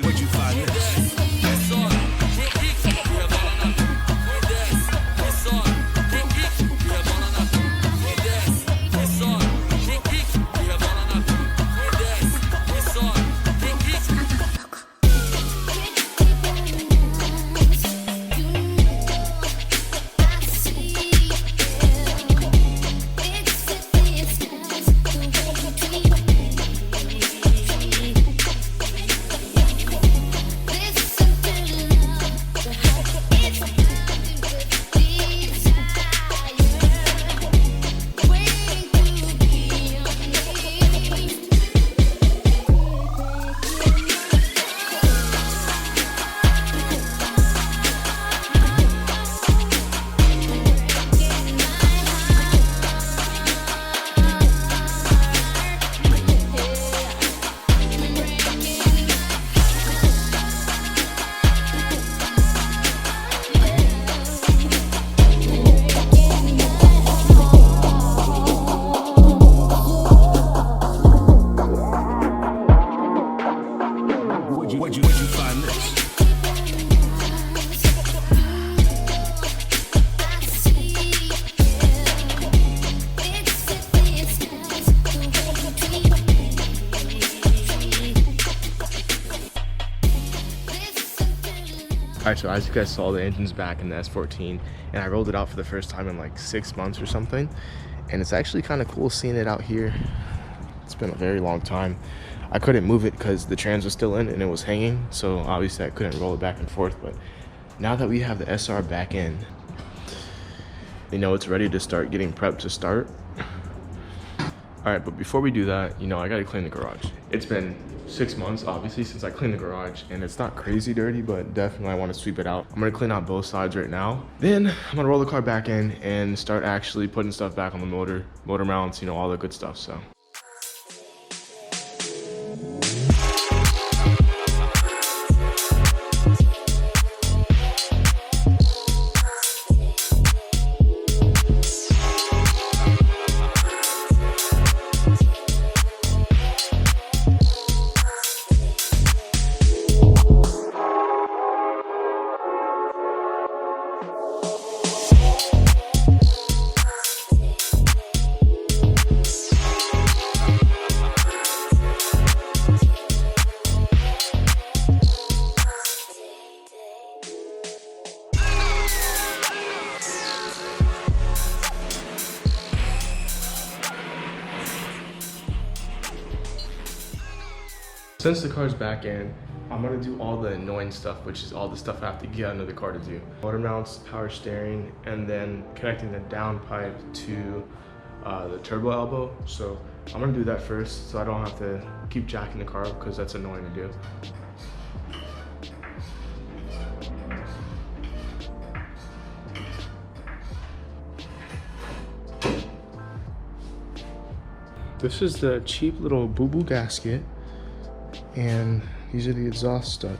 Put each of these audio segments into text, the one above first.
Would you find this? Would you find this? Alright, so as you guys saw, the engine's back in the S14, and I rolled it out for the first time in like 6 months or something, and it's actually kind of cool seeing it out here. It's been a very long time. I couldn't move it because the trans was still in and it was hanging, so obviously I couldn't roll it back and forth. But now that we have the SR back in, you know, it's ready to start getting prepped to start. Alright, but before we do that, you know, I gotta clean the garage. It's been 6 months, obviously, since I cleaned the garage, and it's not crazy dirty, but definitely I want to sweep it out. I'm gonna clean out both sides right now. Then I'm gonna roll the car back in and start actually putting stuff back on the motor mounts, you know, all the good stuff. So since the car's back in, I'm gonna do all the annoying stuff, which is all the stuff I have to get under the car to do. Motor mounts, power steering, and then connecting the down pipe to the turbo elbow. So I'm gonna do that first so I don't have to keep jacking the car up because that's annoying to do. This is the cheap little boo-boo gasket, and these are the exhaust studs.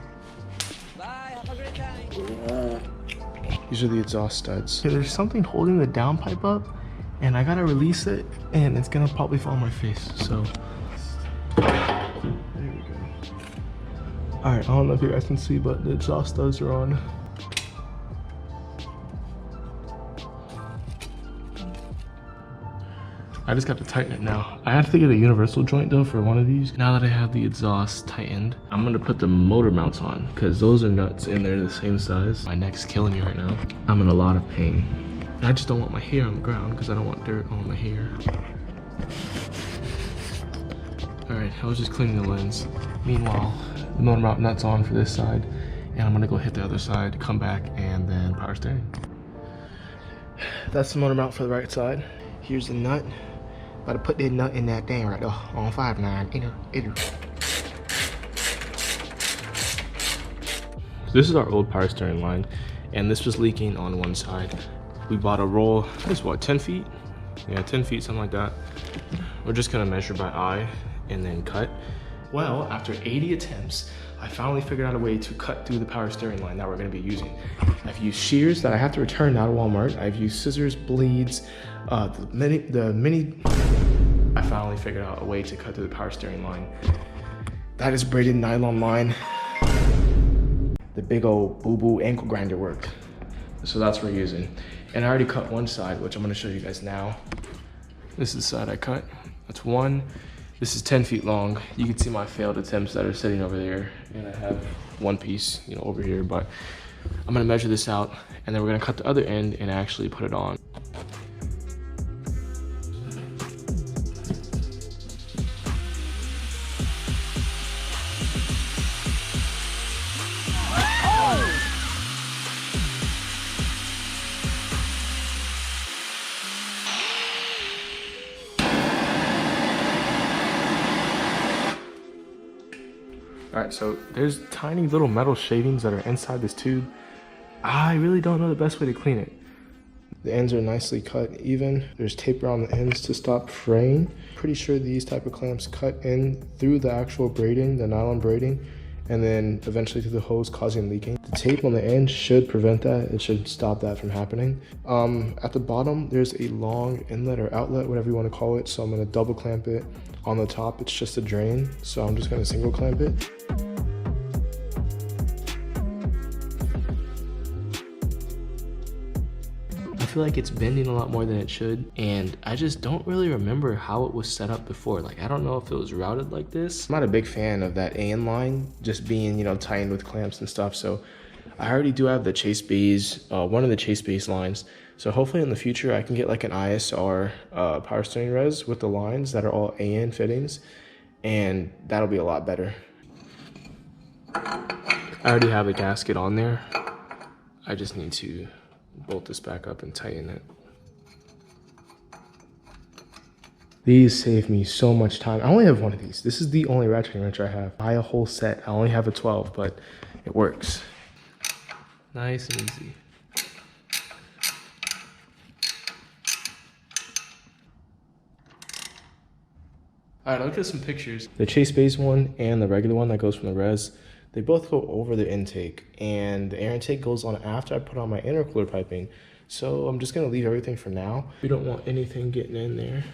Bye, have a great time. These are the exhaust studs. There's something holding the down pipe up, and I gotta release it, and it's gonna probably fall on my face, so. There we go. All right, I don't know if you guys can see, but the exhaust studs are on. I just got to tighten it now. I have to get a universal joint though for one of these. Now that I have the exhaust tightened, I'm gonna put the motor mounts on because those are nuts and they're the same size. My neck's killing me right now. I'm in a lot of pain. And I just don't want my hair on the ground because I don't want dirt on my hair. All right, I was just cleaning the lens. Meanwhile, the motor mount nut's on for this side, and I'm gonna go hit the other side, come back, and then power steering. That's the motor mount for the right side. Here's the nut. About to put that nut in that thing right there on 5.9. This is our old power steering line, and this was leaking on one side. We bought a roll, this is what, 10 feet? Yeah, 10 feet, something like that. We're just gonna measure by eye and then cut. Well, after 80 attempts, I finally figured out a way to cut through the power steering line that we're gonna be using. I've used shears that I have to return out of Walmart. I've used scissors, bleeds, the mini. I finally figured out a way to cut through the power steering line. That is braided nylon line. the big old boo-boo ankle grinder work. So that's what we're using. And I already cut one side, which I'm gonna show you guys now. This is the side I cut. That's one. This is 10 feet long. You can see my failed attempts that are sitting over there. And I have one piece, you know, over here, but I'm gonna measure this out and then we're gonna cut the other end and actually put it on. All right, so there's tiny little metal shavings that are inside this tube. I really don't know the best way to clean it. The ends are nicely cut even. There's tape around the ends to stop fraying. Pretty sure these type of clamps cut in through the actual braiding, the nylon braiding, and then eventually to the hose causing leaking. The tape on the end should prevent that. It should stop that from happening. At the bottom, there's a long inlet or outlet, whatever you want to call it. So I'm gonna double clamp it. On the top, it's just a drain. So I'm just gonna single clamp it. I feel like it's bending a lot more than it should, and I just don't really remember how it was set up before. Like, I don't know if it was routed like this. I'm not a big fan of that AN line just being, you know, tightened with clamps and stuff. So I already do have the Chase Bays, one of the Chase Bays lines. So hopefully in the future I can get like an ISR power steering res with the lines that are all AN fittings, and that'll be a lot better. I already have a gasket on there. I just need to bolt this back up and tighten it. These save me so much time. I only have one of these. This is the only ratcheting wrench I have. Buy a whole set. I only have a 12, but it works. Nice and easy. All right, look at some pictures. The Chase Bays one and the regular one that goes from the res, they both go over the intake, and the air intake goes on after I put on my intercooler piping. So I'm just gonna leave everything for now. We don't want anything getting in there.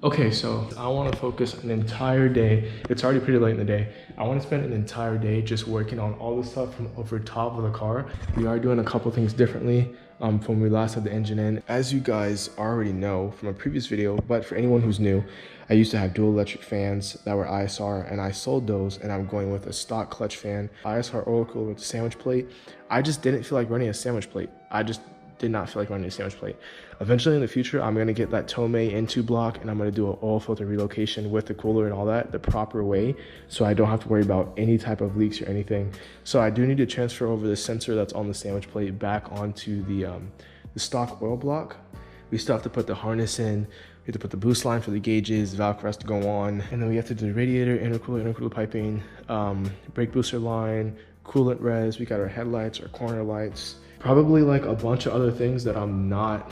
Okay, so I want to focus an entire day. It's already pretty late in the day. I want to spend an entire day just working on all the stuff from over top of the car. We are doing a couple things differently from when we last had the engine in. As you guys already know from a previous video, but for anyone who's new, I used to have dual electric fans that were ISR, and I sold those, and I'm going with a stock clutch fan, ISR oil cooler with a sandwich plate. I just didn't feel like running a sandwich plate. I just did not feel like running a sandwich plate. Eventually in the future, I'm gonna get that Tomei N2 block, and I'm gonna do an oil filter relocation with the cooler and all that the proper way, so I don't have to worry about any type of leaks or anything. So I do need to transfer over the sensor that's on the sandwich plate back onto the stock oil block. We still have to put the harness in. We have to put the boost line for the gauges, valve rest to go on, and then we have to do the radiator, intercooler piping, brake booster line, coolant res. We got our headlights, our corner lights. Probably like a bunch of other things that I'm not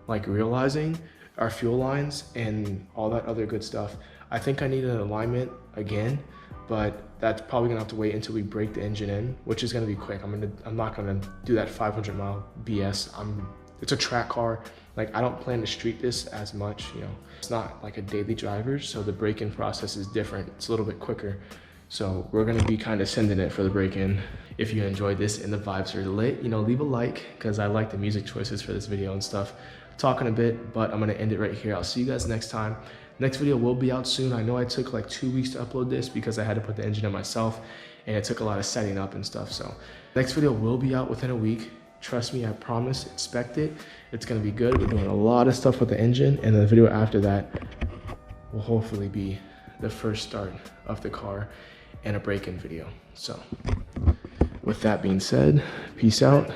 like realizing, our fuel lines and all that other good stuff. I think I need an alignment again, but that's probably gonna have to wait until we break the engine in, which is gonna be quick. I'm not gonna do that 500-mile BS. It's a track car. Like, I don't plan to street this as much, you know. It's not like a daily driver, so the break-in process is different. It's a little bit quicker. So we're gonna be kind of sending it for the break-in. If you enjoyed this and the vibes are lit, you know, leave a like, because I like the music choices for this video and stuff. Talking a bit, but I'm gonna end it right here. I'll see you guys next time. Next video will be out soon. I know I took like 2 weeks to upload this because I had to put the engine in myself, and it took a lot of setting up and stuff. So next video will be out within a week. Trust me, I promise, expect it. It's gonna be good. We're doing a lot of stuff with the engine, and the video after that will hopefully be the first start of the car and a break-in video. So with that being said, peace out.